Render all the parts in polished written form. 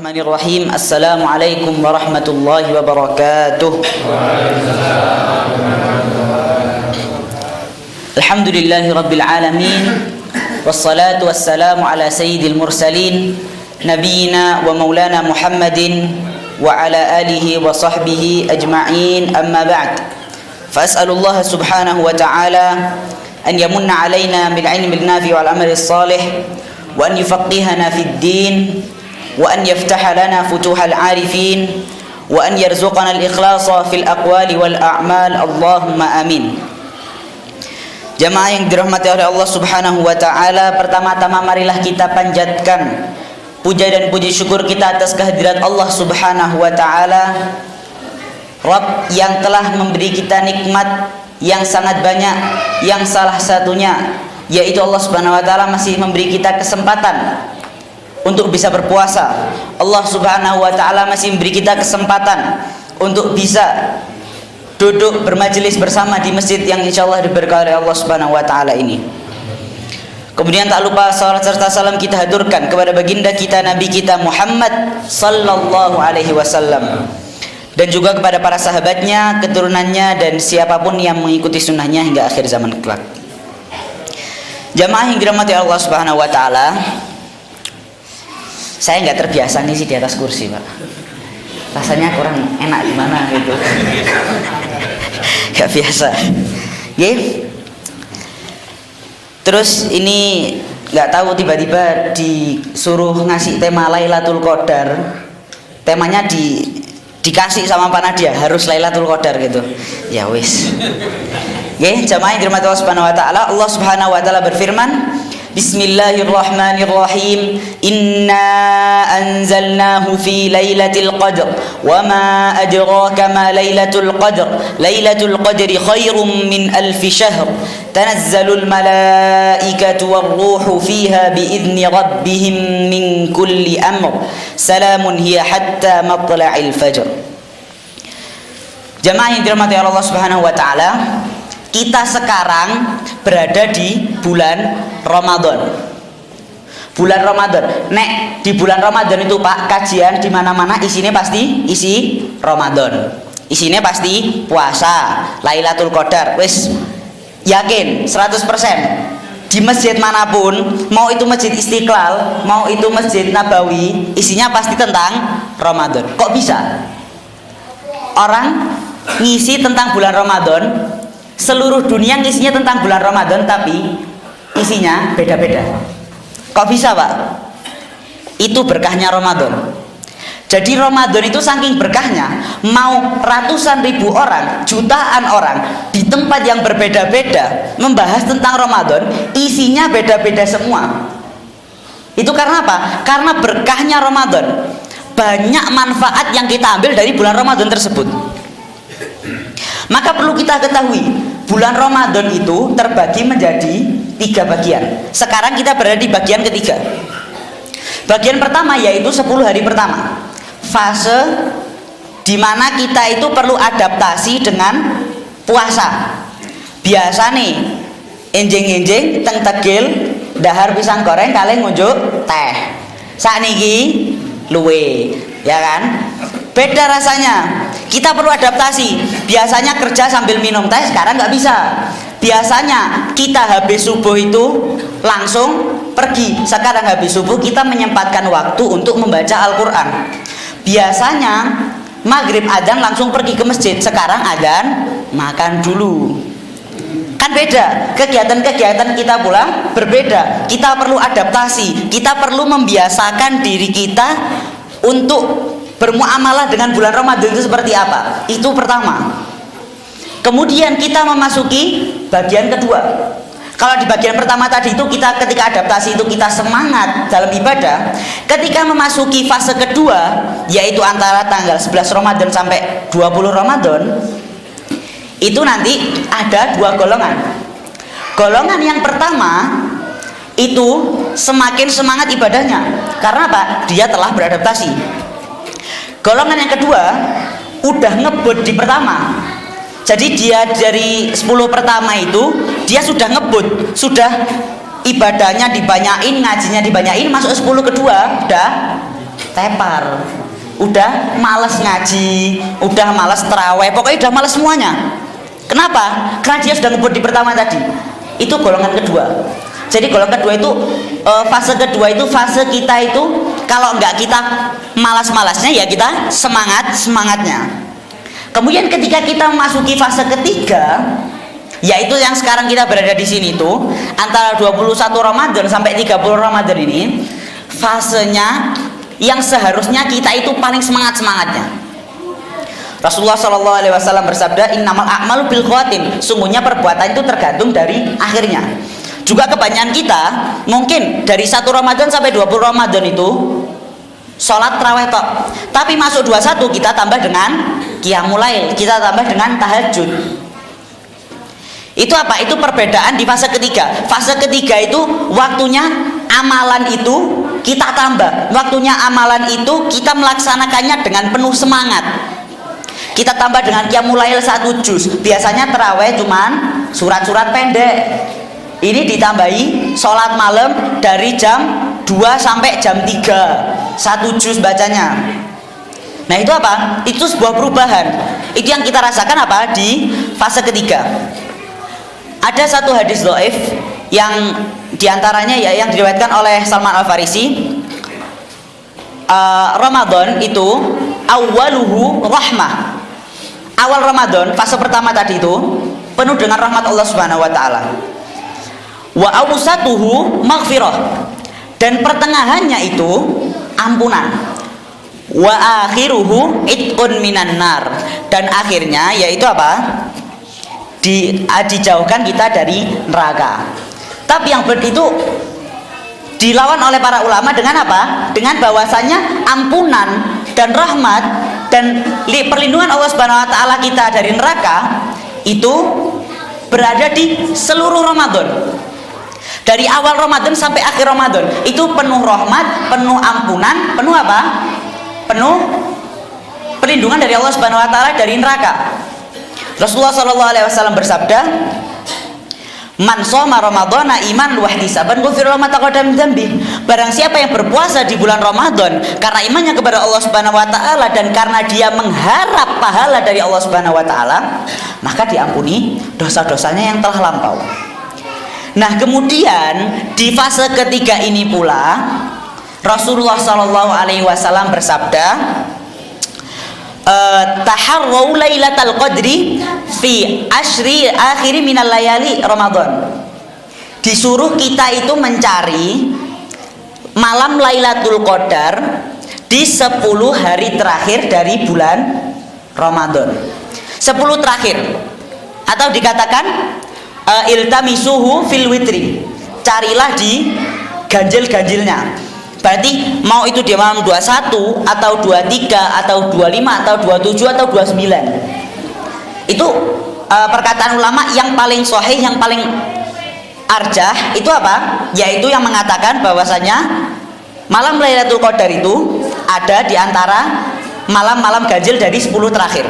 Bismillahirrahmanirrahim. Assalamualaikum warahmatullahi wabarakatuh. Alhamdulillahi rabbil alamin. Wassalatu wassalamu ala sayyidil mursalin Nabiina wa maulana Muhammadin wa ala alihi wa sahbihi ajma'in, amma ba'd. Fas'alullaha subhanahu wa ta'ala an yamunna alaina bil ilmi nafi wal amali salih wa an yufaqihana fid din wa an yaftaha lana futuhal arifin wa an yarzuqana al-ikhlasa fil aqwali wal a'mal. Allahumma amin. Jamaah yang dirahmati oleh Allah Subhanahu wa taala, pertama-tama marilah kita panjatkan puja dan puji syukur kita atas kehadirat Allah Subhanahu wa taala, Rabb yang telah memberi kita nikmat yang sangat banyak, yang salah satunya yaitu Allah Subhanahu wa taala masih memberi kita kesempatan untuk bisa berpuasa. Allah Subhanahu wa taala masih memberi kita kesempatan untuk bisa duduk bermajelis bersama di masjid yang insyaallah diberkahi oleh Allah Subhanahu wa taala ini. Kemudian tak lupa salat serta salam kita haturkan kepada baginda kita, Nabi kita Muhammad sallallahu alaihi wasallam, dan juga kepada para sahabatnya, keturunannya, dan siapapun yang mengikuti sunnahnya hingga akhir zaman kelak. Jamaah yang dirahmati Allah Subhanahu wa taala, saya nggak terbiasa nih sih di atas kursi, Pak. Rasanya kurang enak gimana gitu. Gak biasa. Oke. Terus ini nggak tahu tiba-tiba disuruh ngasih tema Lailatul Qadar. Temanya dikasih sama Pak Nadia, harus Lailatul Qadar gitu. Ya wis. Oke, jamaah yang dirahmati Allah Subhanahu wa taala, Allah Subhanahu wa taala berfirman, Bismillahirrahmanirrahim. Inna anzalnahu fi lailatul qadr wa ma adraka ma lailatul qadr. Lailatul qadri khairum min alfi syahr. Tanazzalul malaikatu war-ruhu fiha biizni rabbihim min kulli amr. Salamun hiya hatta matla'il fajr. Jamaah yang dirahmati Allah Subhanahu wa taala, kita sekarang berada di bulan Ramadan. Bulan Ramadan. Nek di bulan Ramadan itu Pak, kajian di mana-mana isinya pasti isi Ramadan. Isinya pasti puasa, Lailatul Qadar. Wis yakin 100%. Di masjid manapun, mau itu Masjid Istiqlal, mau itu Masjid Nabawi, isinya pasti tentang Ramadan. Kok bisa? Orang ngisi tentang bulan Ramadan, seluruh dunia isinya tentang bulan Ramadan, tapi isinya beda-beda. Kok bisa, Pak? Itu berkahnya Ramadan. Jadi Ramadan itu saking berkahnya, mau ratusan ribu orang, jutaan orang di tempat yang berbeda-beda membahas tentang Ramadan, isinya beda-beda semua. Itu karena apa? Karena berkahnya Ramadan. Banyak manfaat yang kita ambil dari bulan Ramadan tersebut. Maka perlu kita ketahui, bulan Ramadan itu terbagi menjadi 3 bagian. Sekarang kita berada di bagian ketiga. Bagian pertama yaitu 10 hari pertama, fase di mana kita itu perlu adaptasi dengan puasa. Biasa nih, enjing-enjing teng tegil dahar pisang goreng kaleng ngunjuk teh. Sakniki luwe, ya kan? Beda rasanya. Kita perlu adaptasi. Biasanya kerja sambil minum teh, sekarang nggak bisa. Biasanya kita habis subuh itu langsung pergi, sekarang habis subuh kita menyempatkan waktu untuk membaca Al-Quran. Biasanya maghrib adzan langsung pergi ke masjid, sekarang adzan makan dulu. Kan beda, kegiatan-kegiatan kita pula berbeda. Kita perlu adaptasi, kita perlu membiasakan diri kita untuk bermuamalah dengan bulan Ramadan itu seperti apa. Itu pertama. Kemudian kita memasuki bagian kedua. Kalau di bagian pertama tadi itu kita ketika adaptasi itu kita semangat dalam ibadah. Ketika memasuki fase kedua, yaitu antara tanggal 11 Ramadan sampai 20 Ramadan, itu nanti ada 2 golongan. Golongan yang pertama itu semakin semangat ibadahnya. Karena apa? Dia telah beradaptasi. Golongan yang kedua udah ngebut di pertama. Jadi dia dari 10 pertama itu dia sudah ngebut, sudah ibadahnya dibanyain, ngajinya dibanyain, masuk 10 kedua udah tepar, udah malas ngaji, udah malas terawih, pokoknya udah malas semuanya. Kenapa? Karena dia sudah ngebut di pertama tadi. Itu golongan kedua. Jadi golongan kedua itu fase kedua itu fase kita itu kalau nggak kita malas-malasnya ya kita semangatnya. Kemudian ketika kita memasuki fase ketiga, yaitu yang sekarang kita berada di sini tuh antara 21 Ramadan sampai 30 Ramadan ini, fasenya yang seharusnya kita itu paling semangatnya. Rasulullah Shallallahu Alaihi Wasallam bersabda, innamal a'malu bil khawatim, sungguhnya perbuatan itu tergantung dari akhirnya. Juga kebanyakan kita mungkin dari 1 Ramadan sampai 20 Ramadan itu sholat tarawih tok, tapi masuk 21 kita tambah dengan qiyamul lail, kita tambah dengan tahajud. Itu apa? Itu perbedaan di fase ketiga. Fase ketiga itu waktunya amalan itu kita tambah, waktunya amalan itu kita melaksanakannya dengan penuh semangat. Kita tambah dengan qiyamul lail 1 juz. Biasanya tarawih cuman surat-surat pendek. Ini ditambahi sholat malam dari jam 2 sampai jam 3 1 juz bacanya. Nah itu apa? Itu sebuah perubahan. Itu yang kita rasakan apa? Di fase ketiga. Ada satu hadis dhaif yang diantaranya ya yang diriwayatkan oleh Salman Al Farisi. Ramadan itu awaluhu rahmah. Awal Ramadan fase pertama tadi itu penuh dengan rahmat Allah Subhanahu wa taala. Wa awsatuhu maghfirah, dan pertengahannya itu ampunan. Wa akhiruhu itqun minan nar, dan akhirnya yaitu apa? Dijauhkan kita dari neraka. Tapi yang itu dilawan oleh para ulama dengan apa? Dengan bahwasanya ampunan dan rahmat dan perlindungan Allah Subhanahu wa taala kita dari neraka itu berada di seluruh Ramadan. Dari awal Ramadan sampai akhir Ramadan itu penuh rahmat, penuh ampunan, penuh apa? Penuh perlindungan dari Allah Subhanahu wa taala dari neraka. Rasulullah Shallallahu Alaihi Wasallam bersabda, man shoma ramadhana iman wa ihtisaban ghufira lahu ma taqaddama min dzambi. Barang siapa yang berpuasa di bulan Ramadan karena imannya kepada Allah Subhanahu wa taala dan karena dia mengharap pahala dari Allah Subhanahu wa taala, maka diampuni dosa-dosanya yang telah lampau. Nah, kemudian di fase ketiga ini pula Rasulullah Shallallahu Alaihi Wasallam bersabda, taharrau lailatal qadri fi ashri akhiri minal layali Ramadan. Disuruh kita itu mencari malam Lailatul Qadar di 10 hari terakhir dari bulan Ramadan. 10 terakhir, atau dikatakan iltamisuhu fil witri, carilah di ganjil-ganjilnya. Berarti mau itu di malam 21 atau 23 atau 25 atau 27 atau 29. Itu perkataan ulama yang paling sahih, yang paling arjah itu apa? Yaitu yang mengatakan bahwasanya malam Lailatul Qadar itu ada di antara malam-malam ganjil dari 10 terakhir.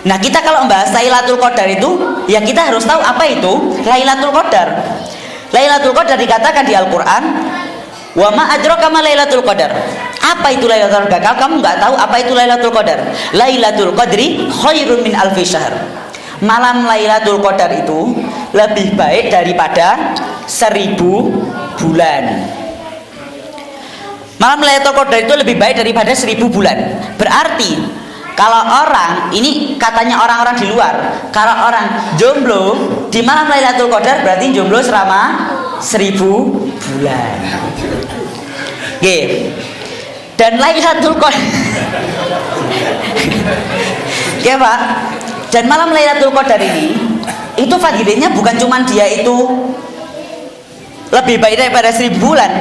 Nah, kita kalau membahas Lailatul Qadar itu, ya kita harus tahu apa itu Lailatul Qadar. Lailatul Qadar dikatakan di Al-Qur'an, wa ma adraka ma Lailatul Qadar. Apa itu Lailatul Qadar? Kalau kamu nggak tahu apa itu Lailatul Qadar, Lailatul Qadri khairun min alfi syahr. Malam Lailatul Qadar itu lebih baik daripada 1000 bulan. Malam Lailatul Qadar itu lebih baik daripada 1000 bulan. Berarti kalau orang, ini katanya orang-orang di luar, kalau orang jomblo di malam Lailatul Qadar berarti jomblo selama 1000 bulan. Oke. Dan Lailatul Qadar oke Pak. Dan malam Lailatul Qadar ini itu fadilahnya bukan cuma dia itu lebih baik daripada 1000 bulan.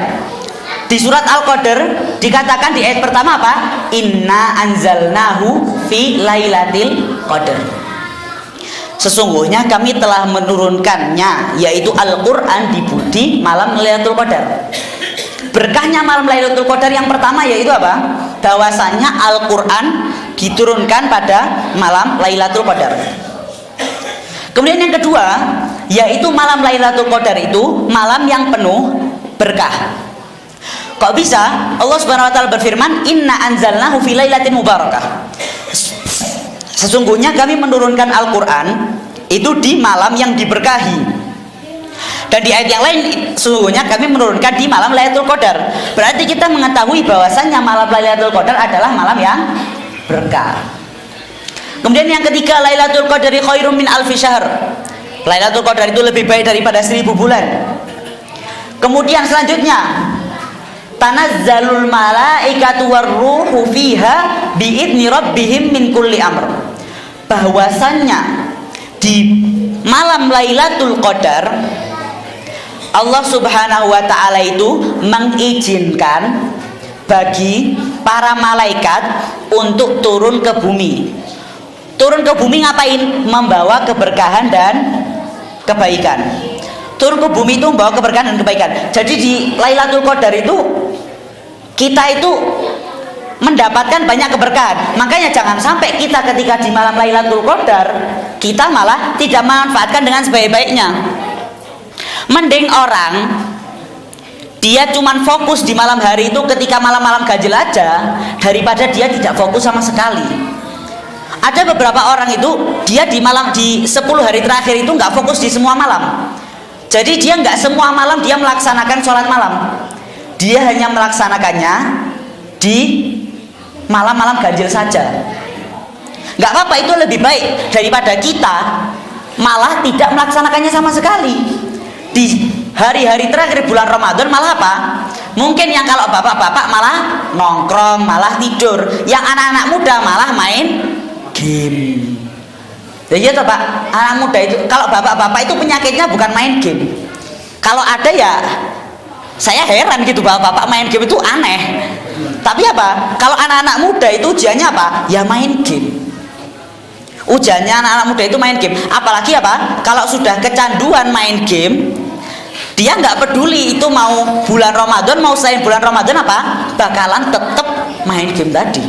Di surat Al-Qadar dikatakan di ayat pertama apa? Inna anzalnahu fi lailatul qadar. Sesungguhnya kami telah menurunkannya, yaitu Al-Qur'an di malam Lailatul Qadar. Berkahnya malam Lailatul Qadar yang pertama yaitu apa? Bahwasanya Al-Qur'an diturunkan pada malam Lailatul Qadar. Kemudian yang kedua, yaitu malam Lailatul Qadar itu malam yang penuh berkah. Kok bisa? Allah Subhanahu wa taala berfirman, "Inna anzalnahu fi lailatin mubarakah." Sesungguhnya kami menurunkan Al-Qur'an itu di malam yang diberkahi. Dan di ayat yang lain, sesungguhnya kami menurunkan di malam Lailatul Qadar. Berarti kita mengetahui bahwasannya malam Lailatul Qadar adalah malam yang berkah. Kemudian yang ketiga, Lailatul Qadari khairum min alfi syahr. Lailatul Qadar itu lebih baik daripada 1000 bulan. Kemudian selanjutnya, tanazzalul malaikatu warruhu fiha biidzni rabbihim min kulli amr. Bahwasannya di malam Lailatul Qadar Allah Subhanahu wa taala itu mengizinkan bagi para malaikat untuk turun ke bumi. Turun ke bumi ngapain? Membawa keberkahan dan kebaikan. Turun ke bumi itu membawa keberkahan dan kebaikan. Jadi di Lailatul Qadar itu kita itu mendapatkan banyak keberkahan. Makanya jangan sampai kita ketika di malam Lailatul Qadar kita malah tidak memanfaatkan dengan sebaik-baiknya. Mending orang dia cuman fokus di malam hari itu ketika malam-malam ganjil aja, daripada dia tidak fokus sama sekali. Ada beberapa orang itu dia di 10 hari terakhir itu nggak fokus di semua malam. Jadi dia nggak semua malam dia melaksanakan sholat malam. Dia hanya melaksanakannya di malam-malam ganjil saja. Nggak apa-apa, itu lebih baik daripada kita malah tidak melaksanakannya sama sekali. Di hari-hari terakhir bulan Ramadan malah apa? Mungkin yang kalau bapak-bapak malah nongkrong, malah tidur. Yang anak-anak muda malah main game. Ya Pak, anak muda itu, kalau bapak-bapak itu penyakitnya bukan main game. Kalau ada ya saya heran gitu, bapak-bapak main game itu aneh. Tapi apa? Kalau anak-anak muda itu ujiannya apa? Ya main game. Ujiannya anak-anak muda itu main game. Apalagi apa? Kalau sudah kecanduan main game, dia nggak peduli itu mau bulan Ramadan mau selain bulan Ramadan apa? Bakalan tetap main game tadi.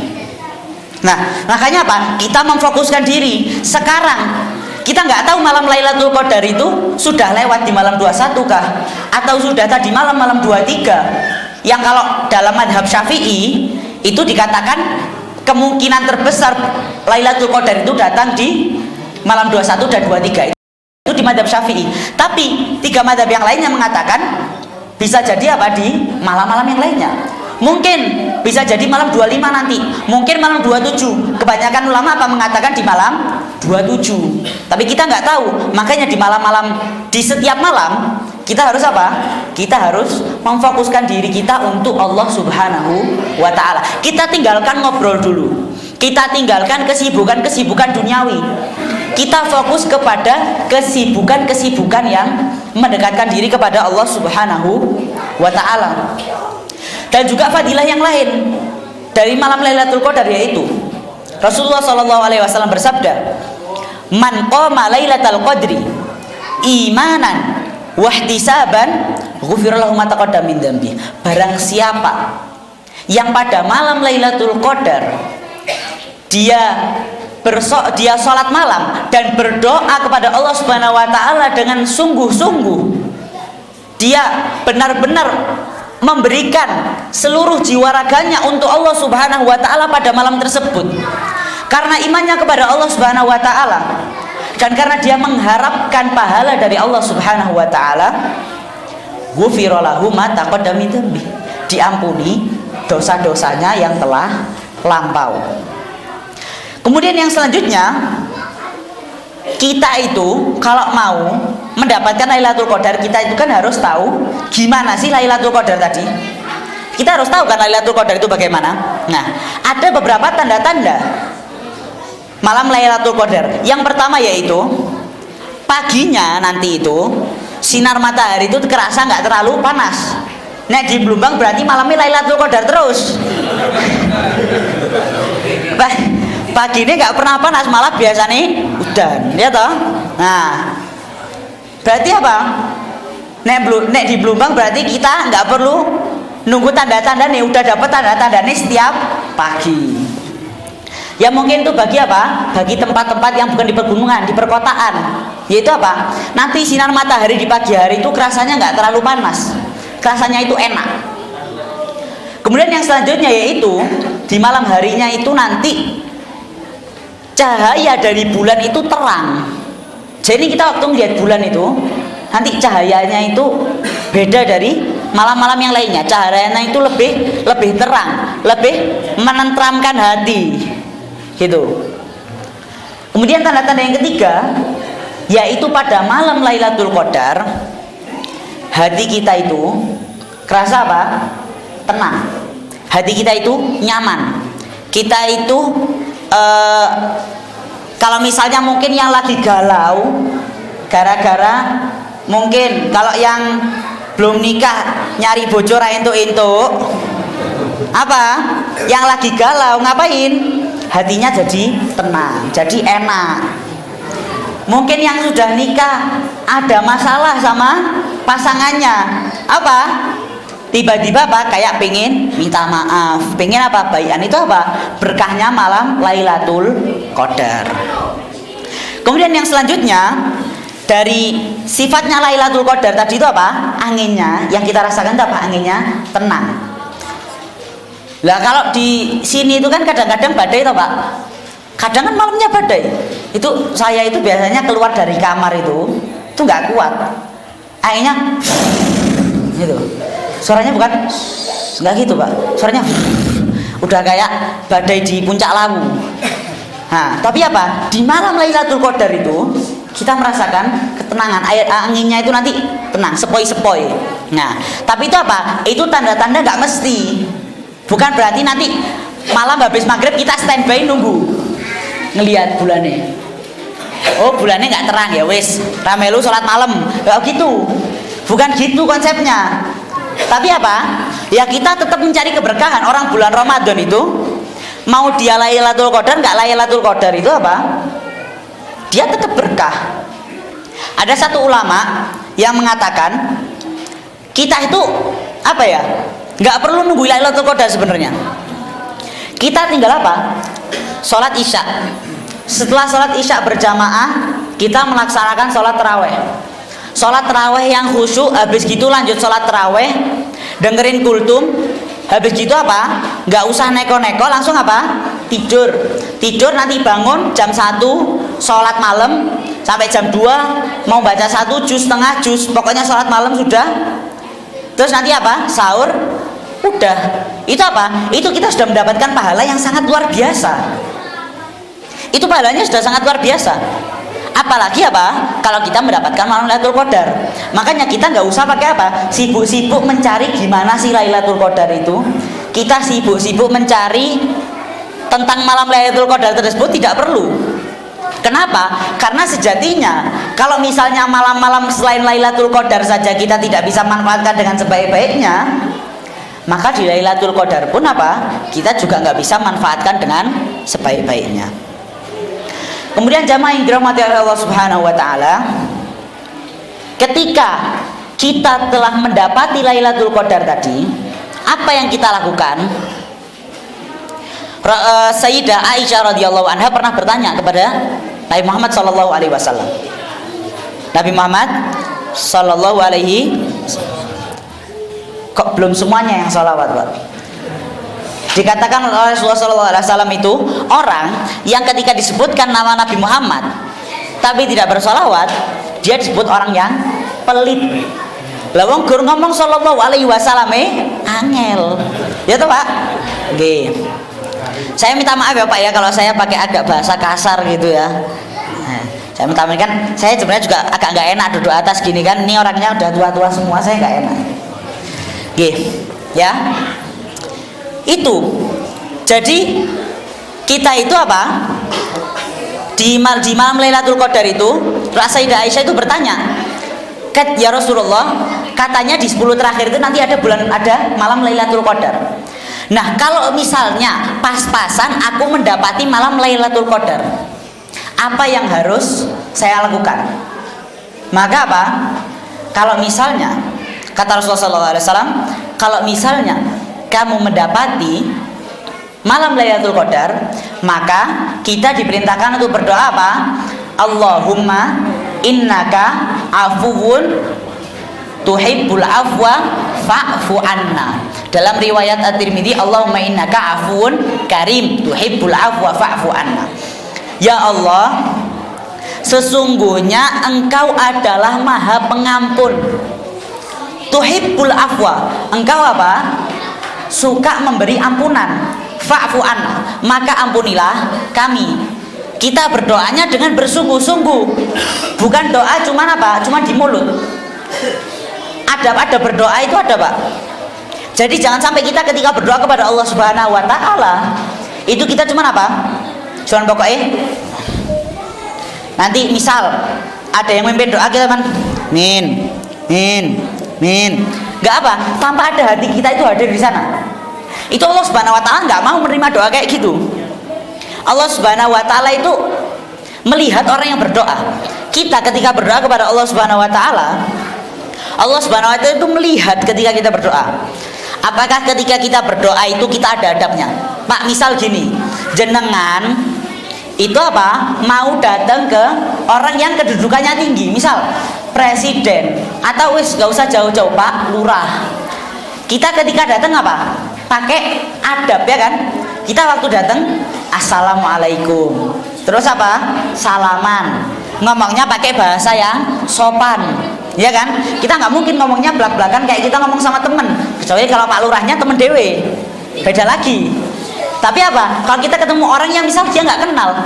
Nah, makanya apa? Kita memfokuskan diri sekarang. Kita nggak tahu malam Lailatul Qadar itu sudah lewat di malam 21 kah? Atau sudah tadi malam 23? Yang kalau dalam madhab Syafi'i itu dikatakan kemungkinan terbesar Lailatul Qadar itu datang di malam 21 dan 23. Itu di madhab Syafi'i. Tapi 3 madhab yang lainnya mengatakan bisa jadi apa di malam-malam yang lainnya. Mungkin bisa jadi malam 25 nanti, mungkin malam 27. Kebanyakan ulama apa mengatakan di malam 27. Tapi kita nggak tahu. Makanya di malam-malam, di setiap malam kita harus apa? Kita harus memfokuskan diri kita untuk Allah Subhanahu wa taala. Kita tinggalkan ngobrol dulu. Kita tinggalkan kesibukan-kesibukan duniawi. Kita fokus kepada kesibukan-kesibukan yang mendekatkan diri kepada Allah Subhanahu wa taala. Dan juga fadilah yang lain dari malam Lailatul Qadar, yaitu Rasulullah SAW bersabda, "Man qama Lailatul Qadri imanan wahtisaban ghufira lahu ma taqaddama min dzambi." Barang siapa yang pada malam Lailatul Qadar dia sholat malam dan berdoa kepada Allah Subhanahu wa taala dengan sungguh-sungguh, dia benar-benar memberikan seluruh jiwa raganya untuk Allah Subhanahu wa taala pada malam tersebut, karena imannya kepada Allah Subhanahu wa taala dan karena dia mengharapkan pahala dari Allah Subhanahu wa taala, ghufira lahu ma taqaddama min dzambi, diampuni dosa-dosanya yang telah lampau. Kemudian yang selanjutnya, kita itu kalau mau mendapatkan Lailatul Qadar, kita itu kan harus tahu gimana sih Lailatul Qadar tadi. Kita harus tahu kan Lailatul Qadar itu bagaimana. Nah, ada beberapa tanda-tanda malam Lailatul Qadar. Yang pertama yaitu paginya nanti itu sinar matahari itu kerasa nggak terlalu panas. Nah, di Blumbang berarti malamnya Lailatul Qadar terus. Pagi ini nggak pernah panas, malah biasa nih udan, ya toh. Nah, berarti apa? Nek di Blumbang berarti kita nggak perlu nunggu tanda-tanda nih, udah dapat tanda-tanda nih setiap pagi. Ya mungkin itu bagi apa? Bagi tempat-tempat yang bukan di pegunungan, di perkotaan. Yaitu apa? Nanti sinar matahari di pagi hari itu kerasanya nggak terlalu panas, rasanya itu enak. Kemudian yang selanjutnya yaitu di malam harinya itu nanti cahaya dari bulan itu terang. Jadi kita waktu melihat bulan itu nanti cahayanya itu beda dari malam-malam yang lainnya. Cahayanya itu lebih terang, lebih menenteramkan hati, gitu. Kemudian tanda-tanda yang ketiga yaitu pada malam Lailatul Qadar hati kita itu kerasa apa? Tenang. Hati kita itu nyaman. Kita itu kalau misalnya mungkin yang lagi galau gara-gara mungkin kalau yang belum nikah nyari bojo ra entuk-entuk apa? Yang lagi galau ngapain? Hatinya jadi tenang, jadi enak. Mungkin yang sudah nikah ada masalah sama pasangannya apa? Tiba-tiba apa? Kayak pengen minta maaf, pengen apa? Baikan itu apa? Berkahnya malam Lailatul Qadar. Kemudian yang selanjutnya dari sifatnya Lailatul Qadar tadi itu apa? Anginnya, yang kita rasakan itu apa? Anginnya tenang. Lah kalau di sini itu kan kadang-kadang badai toh Pak. Kadang kan malamnya badai. Itu saya itu biasanya keluar dari kamar itu nggak kuat. Akhirnya gitu. Suaranya bukan nggak gitu Pak. Suaranya udah kayak badai di puncak Lawu. Nah, tapi apa? Di malam Lailatul Qadar itu kita merasakan ketenangan. Anginnya itu nanti tenang, sepoi-sepoi. Nah, tapi itu apa? Itu tanda-tanda nggak mesti. Bukan berarti nanti malam habis maghrib kita standby nunggu ngelihat bulannya. Oh bulannya nggak terang ya wis ramelu sholat malam. Nggak gitu. Bukan gitu konsepnya. Tapi apa? Ya kita tetap mencari keberkahan. Orang bulan Ramadan itu mau dia Lailatul Qadar nggak Lailatul Qadar itu apa? Dia tetap berkah. Ada satu ulama yang mengatakan kita itu apa ya? Nggak perlu nunggu Lailatul Qadar sebenarnya. Kita tinggal apa? Sholat Isya. Setelah sholat Isya berjamaah, kita melaksanakan sholat taraweh. Sholat taraweh yang khusyuk, habis gitu lanjut sholat taraweh, dengerin kultum, habis gitu apa? Nggak usah neko-neko, langsung apa? Tidur. Tidur nanti bangun jam 1, sholat malam sampai jam 2, mau baca 1 juz, setengah juz, pokoknya sholat malam sudah. Terus nanti apa? Sahur. Udah. Itu apa? Itu kita sudah mendapatkan pahala yang sangat luar biasa. Itu pahalanya sudah sangat luar biasa. Apalagi apa? Kalau kita mendapatkan malam Lailatul Qadar. Makanya kita nggak usah pakai apa? Sibuk-sibuk mencari gimana sih Lailatul Qadar itu. Kita sibuk-sibuk mencari tentang malam Lailatul Qadar tersebut tidak perlu. Kenapa? Karena sejatinya kalau misalnya malam-malam selain Lailatul Qadar saja kita tidak bisa manfaatkan dengan sebaik-baiknya, maka di Lailatul Qadar pun apa? Kita juga nggak bisa manfaatkan dengan sebaik-baiknya. Kemudian jamaah yang dirahmati Allah Subhanahu wa taala, ketika kita telah mendapati Lailatul Qadar tadi, apa yang kita lakukan? Sayyidah Aisyah radhiyallahu anha pernah bertanya kepada Nabi Muhammad sallallahu alaihi wasallam. Nabi Muhammad sallallahu alaihi kok belum semuanya yang sholawat, Pak? Dikatakan oleh Rasulullah sallallahu alaihi wasallam itu orang yang ketika disebutkan nama Nabi Muhammad tapi tidak bersolawat, dia disebut orang yang pelit. Lah wong gur ngomong sallallahu alaihi wasallam angel. Ya toh, Pak? Nggih. Saya minta maaf ya Pak ya kalau saya pakai agak bahasa kasar gitu ya. Nah, saya minta maaf kan saya sebenarnya juga agak nggak enak duduk atas gini kan. Ini orangnya udah tua-tua semua, saya nggak enak. Oke, ya. Itu. Jadi kita itu apa? Di malam Lailatul Qadar itu, Sayyidah Aisyah itu bertanya, "Ya Rasulullah, katanya di 10 terakhir itu nanti ada malam Lailatul Qadar. Nah, kalau misalnya pas-pasan aku mendapati malam Lailatul Qadar, apa yang harus saya lakukan?" Maka apa? Kalau misalnya kata Rasulullah SAW, kalau misalnya kamu mendapati malam Lailatul Qadar, maka kita diperintahkan untuk berdoa apa? Allahumma innaka afuwun tuhibbul afwa fa'fu anna. Dalam riwayat At-Tirmidzi, Allahumma innaka afuun karim tuhibbul afwa fa'fu anna. Ya Allah, sesungguhnya Engkau adalah Maha Pengampun. Tuhibbul afwa, Engkau apa? Suka memberi ampunan. Fa'fu anna, maka ampunilah kami. Kita berdoanya dengan bersungguh-sungguh. Bukan doa cuman apa? Cuma di mulut. Ada berdoa itu ada, Pak. Jadi jangan sampai kita ketika berdoa kepada Allah Subhanahu wa taala, itu kita cuman apa? Cuman pokoknya nanti misal ada yang memimpin doa kita kan min nggak apa, tanpa ada hati kita itu hadir di sana. Itu Allah Subhanahu wa taala nggak mau menerima doa kayak gitu. Allah Subhanahu wa taala itu melihat orang yang berdoa. Kita ketika berdoa kepada Allah Subhanahu wa taala, Allah Subhanahu wa taala itu melihat ketika kita berdoa. Apakah ketika kita berdoa itu kita ada adabnya? Pak, misal gini, jenengan itu apa? Mau datang ke orang yang kedudukannya tinggi, misal presiden atau wis gak usah jauh-jauh, Pak, lurah. Kita ketika datang apa? Pakai adab, ya kan? Kita waktu datang assalamualaikum. Terus apa? Salaman. Ngomongnya pakai bahasa yang sopan. Ya kan? Kita nggak mungkin ngomongnya belak-belakan kayak kita ngomong sama temen. Kecuali kalau Pak Lurahnya temen dewe, beda lagi. Tapi apa? Kalau kita ketemu orang yang misal dia nggak kenal,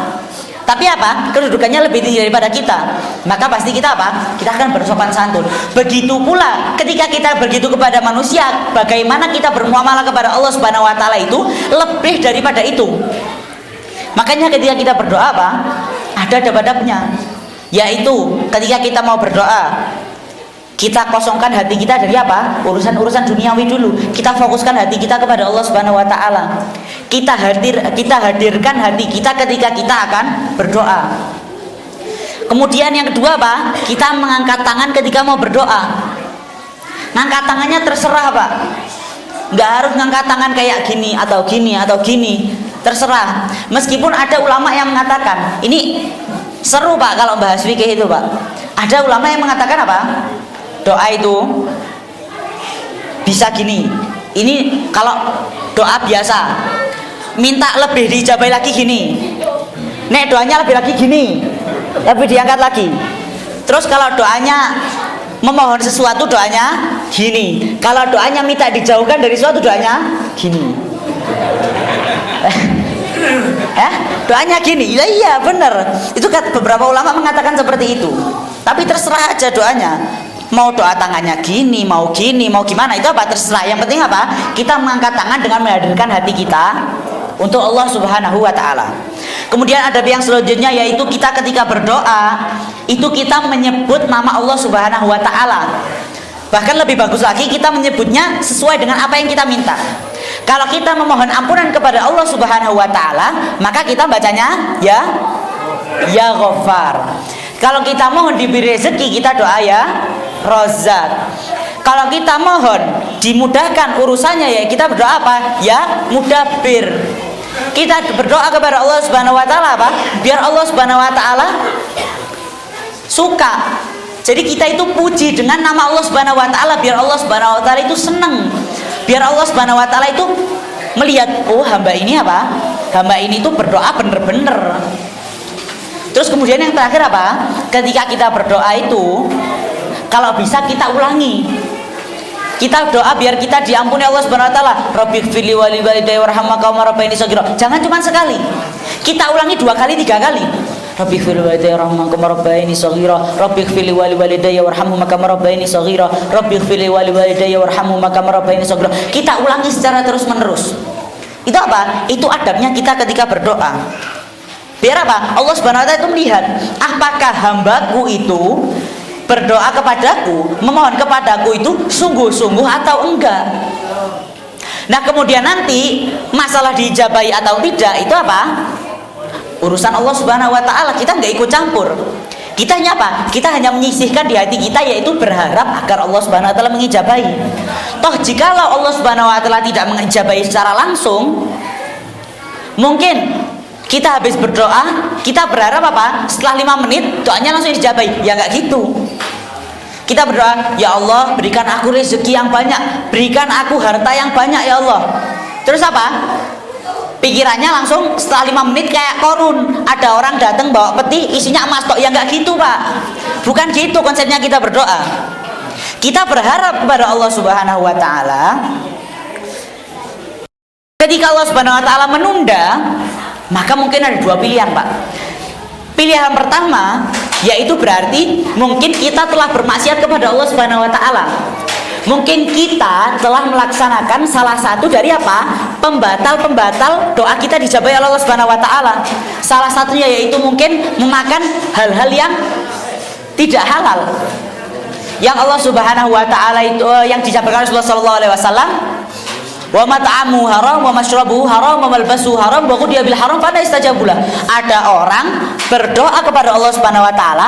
tapi apa? Kedudukannya lebih tinggi daripada kita, maka pasti kita apa? Kita akan bersopan santun. Begitu pula ketika kita begitu kepada manusia, bagaimana kita bermuamalah kepada Allah Subhanahu wa taala itu lebih daripada itu. Makanya ketika kita berdoa apa? Ada adab-adabnya. Yaitu ketika kita mau berdoa, kita kosongkan hati kita dari apa? Urusan-urusan duniawi dulu. Kita fokuskan hati kita kepada Allah Subhanahu wa taala. Kita hadirkan hati kita ketika kita akan berdoa. Kemudian yang kedua apa? Kita mengangkat tangan ketika mau berdoa. Ngangkat tangannya terserah, Pak. Nggak harus ngangkat tangan kayak gini atau gini atau gini. Terserah. Meskipun ada ulama yang mengatakan, ini seru, Pak, kalau bahas fikih itu, Pak. Ada ulama yang mengatakan apa? Doa itu bisa gini. Ini kalau doa biasa, minta lebih diijabahi lagi gini. Nek doanya lebih lagi gini, lebih diangkat lagi. Terus kalau doanya memohon sesuatu, doanya gini. Kalau doanya minta dijauhkan dari sesuatu, doanya gini. Doanya gini. Iya benar. Itu beberapa ulama mengatakan seperti itu. Tapi terserah aja doanya. Mau doa tangannya gini, mau gimana, itu apa? Terserah. Yang penting apa? Kita mengangkat tangan dengan menghadirkan hati kita untuk Allah Subhanahu wa taala. Kemudian adab yang selanjutnya yaitu kita ketika berdoa itu kita menyebut nama Allah Subhanahu wa taala. Bahkan lebih bagus lagi kita menyebutnya sesuai dengan apa yang kita minta. Kalau kita memohon ampunan kepada Allah Subhanahu wa taala, maka kita bacanya ya Ghaffar. Kalau kita mohon diberi rezeki, kita doa ya Razzaq. Kalau kita mohon dimudahkan urusannya, ya kita berdoa apa? Ya Mudabbir. Kita berdoa kepada Allah Subhanahu wa taala apa? Biar Allah Subhanahu wa taala suka. Jadi kita itu puji dengan nama Allah Subhanahu wa taala biar Allah Subhanahu wa taala itu senang. Biar Allah Subhanahu wa taala itu melihat, oh hamba ini apa? Hamba ini tuh berdoa bener-bener. Terus kemudian yang terakhir apa? Ketika kita berdoa itu, kalau bisa kita ulangi. Kita doa biar kita diampuni Allah Subhanahu wa taala. Rabbighfirli wa li walidayya warhamhuma kama rabbayani shaghira. Jangan cuma sekali. Kita ulangi 2 kali, 3 kali. Rabbighfirli wa li walidayya warhamhuma kama rabbayani shaghira. Rabbighfirli wa li walidayya warhamhuma kama rabbayani shaghira. Rabbighfirli wa li walidayya warhamhuma kama rabbayani shaghira. Kita ulangi secara terus-menerus. Itu apa? Itu adabnya kita ketika berdoa. Biar apa? Allah Subhanahu wa taala itu melihat apakah hambaku itu berdoa kepadaku, memohon kepadaku itu sungguh-sungguh atau enggak. Nah kemudian nanti masalah diijabahi atau tidak itu apa? Urusan Allah Subhanahu wa taala, kita enggak ikut campur. Kita hanya apa? Kita hanya menyisihkan di hati kita, yaitu berharap agar Allah Subhanahu wa taala mengijabahi. Toh jikalau Allah Subhanahu wa taala tidak mengijabahi secara langsung, mungkin kita habis berdoa, kita berharap apa? Setelah 5 menit doanya langsung dijabahi. Ya enggak gitu. Kita berdoa, ya Allah berikan aku rezeki yang banyak, berikan aku harta yang banyak ya Allah. Terus apa? Pikirannya langsung setelah 5 menit kayak Korun, ada orang datang bawa peti isinya emas tok. Ya nggak gitu Pak, bukan gitu konsepnya kita berdoa. Kita berharap kepada Allah Subhanahu wa Ta'ala. Ketika Allah Subhanahu wa Ta'ala menunda, maka mungkin ada 2 pilihan Pak. Pilihan pertama yaitu berarti mungkin kita telah bermaksiat kepada Allah Subhanahu wa Ta'ala. Mungkin kita telah melaksanakan salah satu dari apa? Pembatal doa kita dijabahi oleh Allah Subhanahu wa Ta'ala. Salah satunya yaitu mungkin memakan hal-hal yang tidak halal. Yang Allah Subhanahu wa Ta'ala itu yang dijabarkan Rasulullah sallallahu alaihi wasallam, wa mat'amu haram wa mashrabuhu haram wa malbasuhu haram wa qudiya bil haram fa istajabulah. Ada orang berdoa kepada Allah Subhanahu wa Ta'ala,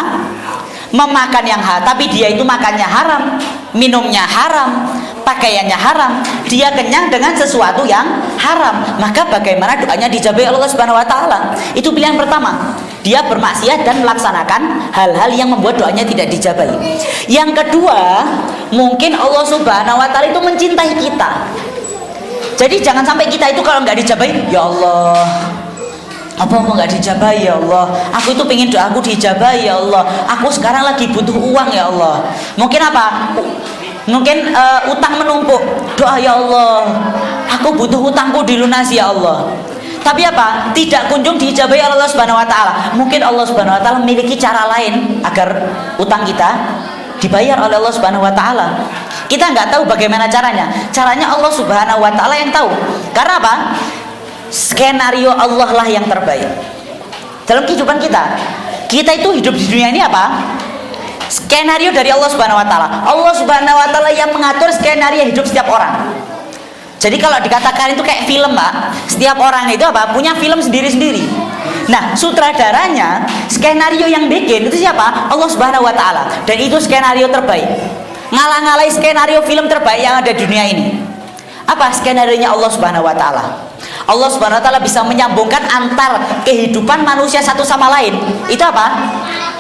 memakan yang halal, tapi dia itu makannya haram, minumnya haram, pakaiannya haram, dia kenyang dengan sesuatu yang haram, maka bagaimana doanya dijabahi Allah Subhanahu wa Ta'ala? Itu pilihan pertama. Dia bermaksiat dan melaksanakan hal-hal yang membuat doanya tidak dijabahi. Yang kedua, mungkin Allah Subhanahu wa Ta'ala itu mencintai kita. Jadi jangan sampai kita itu kalau nggak dijabahi, ya Allah, apa mau nggak dijabahi ya Allah, aku itu pengen doaku dijabahi ya Allah, aku sekarang lagi butuh uang ya Allah. Mungkin apa? Mungkin utang menumpuk, doa ya Allah, aku butuh utangku dilunasi ya Allah. Tapi apa? Tidak kunjung dijabahi oleh Allah Subhanahu wa Ta'ala. Mungkin Allah Subhanahu wa Ta'ala memiliki cara lain agar utang kita dibayar oleh Allah Subhanahu wa Ta'ala. Kita nggak tahu bagaimana caranya. Caranya Allah Subhanahu wa Ta'ala yang tahu. Karena apa? Skenario Allah lah yang terbaik dalam kehidupan kita. Kita itu hidup di dunia ini apa? Skenario dari Allah Subhanahu wa Ta'ala. Allah Subhanahu wa Ta'ala yang mengatur skenario hidup setiap orang. Jadi kalau dikatakan itu kayak film Pak, setiap orang itu apa? Punya film sendiri-sendiri. Nah, sutradaranya, skenario yang bikin itu siapa? Allah Subhanahu wa Ta'ala. Dan itu skenario terbaik. Ngalah-ngalahi skenario film terbaik yang ada di dunia ini. Apa skenarionya Allah Subhanahu wa Ta'ala? Allah Subhanahu wa Ta'ala bisa menyambungkan antar kehidupan manusia satu sama lain. Itu apa?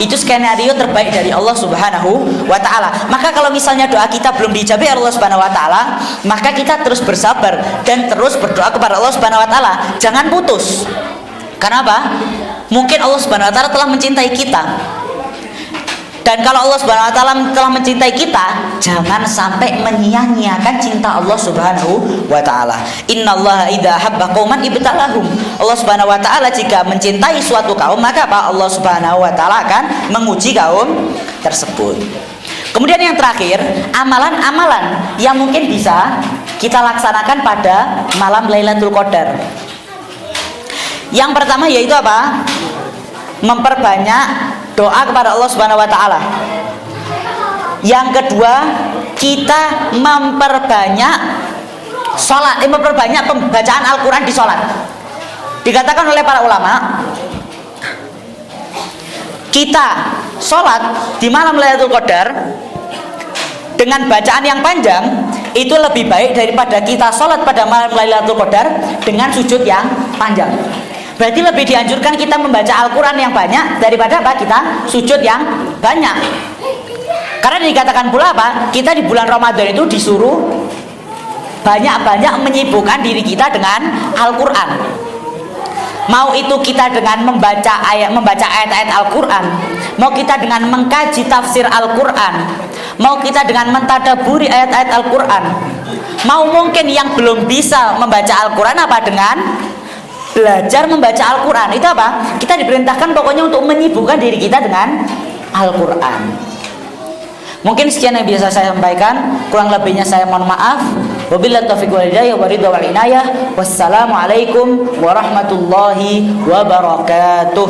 Itu skenario terbaik dari Allah Subhanahu wa Ta'ala. Maka kalau misalnya doa kita belum dijabahi Allah Subhanahu wa Ta'ala, maka kita terus bersabar dan terus berdoa kepada Allah Subhanahu wa Ta'ala. Jangan putus. Karena apa? Mungkin Allah Subhanahu wa Ta'ala telah mencintai kita. Dan kalau Allah Subhanahu wa Ta'ala telah mencintai kita, jangan sampai menyia-nyiakan cinta Allah Subhanahu wa Ta'ala. Innallaha idza habba qauman ibtalahum. Allah Subhanahu wa Ta'ala jika mencintai suatu kaum, maka apa? Allah Subhanahu wa Ta'ala akan menguji kaum tersebut. Kemudian yang terakhir, amalan-amalan yang mungkin bisa kita laksanakan pada malam Lailatul Qadar. Yang pertama yaitu apa? Memperbanyak doa kepada Allah Subhanahu wa Ta'ala. Yang kedua, kita memperbanyak sholat, memperbanyak pembacaan Al-Quran di sholat. Dikatakan oleh para ulama, kita sholat di malam Lailatul Qadar dengan bacaan yang panjang itu lebih baik daripada kita sholat pada malam Lailatul Qadar dengan sujud yang panjang. Berarti lebih dianjurkan kita membaca Al-Quran yang banyak daripada apa? Kita sujud yang banyak. Karena dikatakan pula apa? Kita di bulan Ramadan itu disuruh banyak-banyak menyibukkan diri kita dengan Al-Quran. Mau itu kita dengan membaca ayat-ayat Al-Quran, mau kita dengan mengkaji tafsir Al-Quran, mau kita dengan mentadaburi ayat-ayat Al-Quran, mau mungkin yang belum bisa membaca Al-Quran apa? Dengan belajar membaca Al-Quran. Itu apa? Kita diperintahkan pokoknya untuk menyibukkan diri kita dengan Al-Quran. Mungkin sekian yang bisa saya sampaikan, kurang lebihnya saya mohon maaf. Wabillahi taufiq wal hidayah wa ridha wal inayah. Wassalamualaikum warahmatullahi wabarakatuh.